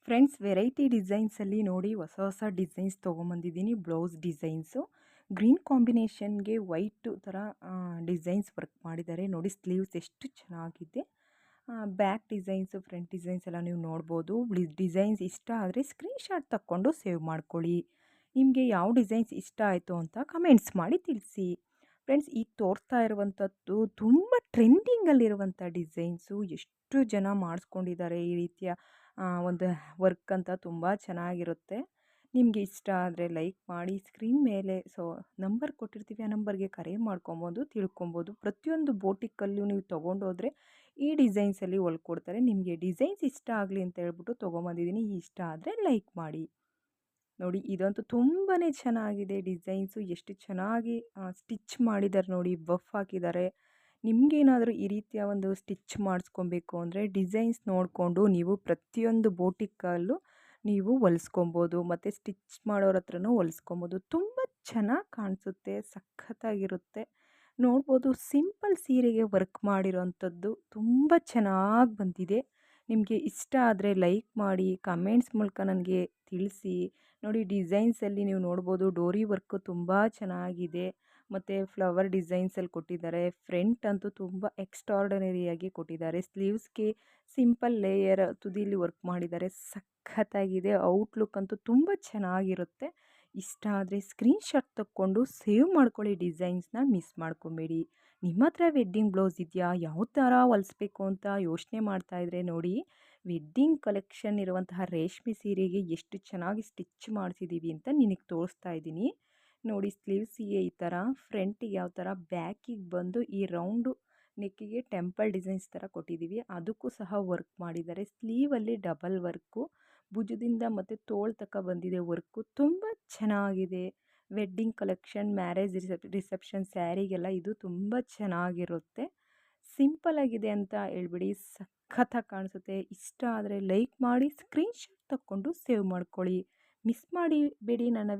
Friends variety ಡಿಸೈನ್ಸಲ್ಲಿ ನೋಡಿ ಹೊಸ ಹೊಸ ಡಿಸೈನ್ಸ್ ತೊಗೊಂಬಂದಿದ್ದೀನಿ. ಬ್ಲೌಸ್ ಡಿಸೈನ್ಸು ಗ್ರೀನ್ ಕಾಂಬಿನೇಷನ್ಗೆ ವೈಟು ಥರ ಡಿಸೈನ್ಸ್ ವರ್ಕ್ ಮಾಡಿದ್ದಾರೆ. ನೋಡಿ ಸ್ಲೀವ್ಸ್ ಎಷ್ಟು ಚೆನ್ನಾಗಿದೆ. ಬ್ಯಾಕ್ ಡಿಸೈನ್ಸು ಫ್ರಂಟ್ ಡಿಸೈನ್ಸ್ ಎಲ್ಲ ನೀವು ನೋಡ್ಬೋದು. ಡಿಸೈನ್ಸ್ ಇಷ್ಟ ಆದರೆ ಸ್ಕ್ರೀನ್ಶಾಟ್ ತಕ್ಕೊಂಡು ಸೇವ್ ಮಾಡ್ಕೊಳ್ಳಿ. ನಿಮಗೆ ಯಾವ ಡಿಸೈನ್ಸ್ ಇಷ್ಟ ಆಯಿತು ಅಂತ ಕಮೆಂಟ್ಸ್ ಮಾಡಿ ತಿಳಿಸಿ. ಫ್ರೆಂಡ್ಸ್ ಈಗ ತೋರಿಸ್ತಾ ಇರುವಂಥದ್ದು ತುಂಬ ಟ್ರೆಂಡಿಂಗಲ್ಲಿರುವಂಥ ಡಿಸೈನ್ಸು. ಎಷ್ಟು ಜನ ಮಾಡಿಸ್ಕೊಂಡಿದ್ದಾರೆ ಈ ರೀತಿಯ ಒಂದು ವರ್ಕ್ ಅಂತ. ತುಂಬ ಚೆನ್ನಾಗಿರುತ್ತೆ. ನಿಮಗೆ ಇಷ್ಟ ಆದರೆ ಲೈಕ್ ಮಾಡಿ. ಸ್ಕ್ರೀನ್ ಮೇಲೆ ನಂಬರ್ ಕೊಟ್ಟಿರ್ತೀವಿ, ಆ ನಂಬರ್ಗೆ ಕರೆ ಮಾಡ್ಕೊಬೋದು, ತಿಳ್ಕೊಬೋದು. ಪ್ರತಿಯೊಂದು ಬೋಟಿಕ್ಕಲ್ಲೂ ನೀವು ತೊಗೊಂಡೋದ್ರೆ ಈ ಡಿಸೈನ್ಸಲ್ಲಿ ಹೊಲ್ಕೊಡ್ತಾರೆ. ನಿಮಗೆ ಡಿಸೈನ್ಸ್ ಇಷ್ಟ ಆಗಲಿ ಅಂತ ಹೇಳ್ಬಿಟ್ಟು ತೊಗೊಂಬಂದಿದ್ದೀನಿ. ಇಷ್ಟ ಆದರೆ ಲೈಕ್ ಮಾಡಿ. ನೋಡಿ ಇದಂತೂ ತುಂಬಾ ಚೆನ್ನಾಗಿದೆ. ಡಿಸೈನ್ಸು ಎಷ್ಟು ಚೆನ್ನಾಗಿ ಸ್ಟಿಚ್ ಮಾಡಿದ್ದಾರೆ ನೋಡಿ, ಬಫ್ ಹಾಕಿದ್ದಾರೆ. ನಿಮಗೇನಾದರೂ ಈ ರೀತಿಯ ಒಂದು ಸ್ಟಿಚ್ ಮಾಡಿಸ್ಕೊಬೇಕು ಅಂದರೆ ಡಿಸೈನ್ಸ್ ನೋಡಿಕೊಂಡು ನೀವು ಪ್ರತಿಯೊಂದು ಬೋಟಿಕ್ಕಲ್ಲೂ ನೀವು ಹೊಲಿಸ್ಕೊಬೋದು. ಮತ್ತು ಸ್ಟಿಚ್ ಮಾಡೋರ ಹತ್ರನೂ ಹೊಲಿಸ್ಕೊಬೋದು. ತುಂಬ ಚೆನ್ನಾಗಿ ಕಾಣಿಸುತ್ತೆ, ಸಖತ್ತಾಗಿರುತ್ತೆ. ನೋಡ್ಬೋದು ಸಿಂಪಲ್ ಸೀರೆಗೆ ವರ್ಕ್ ಮಾಡಿರೋವಂಥದ್ದು ತುಂಬ ಚೆನ್ನಾಗಿ ಬಂದಿದೆ. ನಿಮಗೆ ಇಷ್ಟ ಆದರೆ ಲೈಕ್ ಮಾಡಿ, ಕಮೆಂಟ್ಸ್ ಮೂಲಕ ನನಗೆ ತಿಳಿಸಿ. ನೋಡಿ ಡಿಸೈನ್ಸಲ್ಲಿ ನೀವು ನೋಡ್ಬೋದು ಡೋರಿ ವರ್ಕು ತುಂಬ ಚೆನ್ನಾಗಿದೆ. ಮತ್ತು ಫ್ಲವರ್ ಡಿಸೈನ್ಸಲ್ಲಿ ಕೊಟ್ಟಿದ್ದಾರೆ. ಫ್ರಂಟ್ ಅಂತೂ ತುಂಬ ಎಕ್ಸ್ಟ್ರಾರ್ಡಿನರಿಯಾಗಿ ಕೊಟ್ಟಿದ್ದಾರೆ. ಸ್ಲೀವ್ಸ್ಗೆ ಸಿಂಪಲ್ ಲೇಯರ್ ತುದಿಲಿ ವರ್ಕ್ ಮಾಡಿದ್ದಾರೆ. ಸಖತ್ತಾಗಿದೆ. ಔಟ್ಲುಕ್ ಅಂತೂ ತುಂಬ ಚೆನ್ನಾಗಿರುತ್ತೆ. ಇಷ್ಟ ಆದರೆ ಸ್ಕ್ರೀನ್ಶಾಟ್ ತಕ್ಕೊಂಡು ಸೇವ್ ಮಾಡ್ಕೊಳ್ಳಿ. ಡಿಸೈನ್ಸ್ನ ಮಿಸ್ ಮಾಡ್ಕೊಬೇಡಿ. ನಿಮ್ಮ ಹತ್ರ ವೆಡ್ಡಿಂಗ್ ಬ್ಲೌಸ್ ಇದೆಯಾ? ಯಾವ ಥರ ಹೊಲಿಸ್ಬೇಕು ಅಂತ ಯೋಚನೆ ಮಾಡ್ತಾಯಿದ್ರೆ ನೋಡಿ, ವೆಡ್ಡಿಂಗ್ ಕಲೆಕ್ಷನ್ ಇರುವಂತಹ ರೇಷ್ಮೆ ಸೀರೆಗೆ ಎಷ್ಟು ಚೆನ್ನಾಗಿ ಸ್ಟಿಚ್ ಮಾಡಿಸಿದ್ದೀವಿ ಅಂತ ನಿನಗೆ ತೋರಿಸ್ತಾ ಇದ್ದೀನಿ. ನೋಡಿ ಸ್ಲೀವ್ಸಿಗೆ ಈ ಥರ, ಫ್ರಂಟಿಗೆ ಯಾವ ಥರ, ಬ್ಯಾಕಿಗೆ ಬಂದು ಈ ರೌಂಡು ನೆಕ್ಕಿಗೆ ಟೆಂಪಲ್ ಡಿಸೈನ್ಸ್ ಥರ ಕೊಟ್ಟಿದ್ದೀವಿ. ಅದಕ್ಕೂ ಸಹ ವರ್ಕ್ ಮಾಡಿದ್ದಾರೆ. ಸ್ಲೀವಲ್ಲಿ ಡಬಲ್ ವರ್ಕು, ಭುಜದಿಂದ ಮತ್ತು ತೋಳು ತನಕ ಬಂದಿದೆ ವರ್ಕು. ತುಂಬ ಚೆನ್ನಾಗಿದೆ. ವೆಡ್ಡಿಂಗ್ ಕಲೆಕ್ಷನ್, ಮ್ಯಾರೇಜ್ ರಿಸೆಪ್ಷನ್ ಸ್ಯಾರಿಗೆಲ್ಲ ಇದು ತುಂಬ ಚೆನ್ನಾಗಿರುತ್ತೆ. ಸಿಂಪಲ್ ಆಗಿದೆ ಅಂತ ಹೇಳ್ಬಿಡಿ, ಸಖತ್ತಾಗಿ ಕಾಣಿಸುತ್ತೆ. ಇಷ್ಟ ಆದರೆ ಲೈಕ್ ಮಾಡಿ, ಸ್ಕ್ರೀನ್ಶಾಟ್ ತಕ್ಕೊಂಡು ಸೇವ್ ಮಾಡ್ಕೊಳ್ಳಿ. ಮಿಸ್ ಮಾಡಿ ಬೇಡಿ ನನ್ನ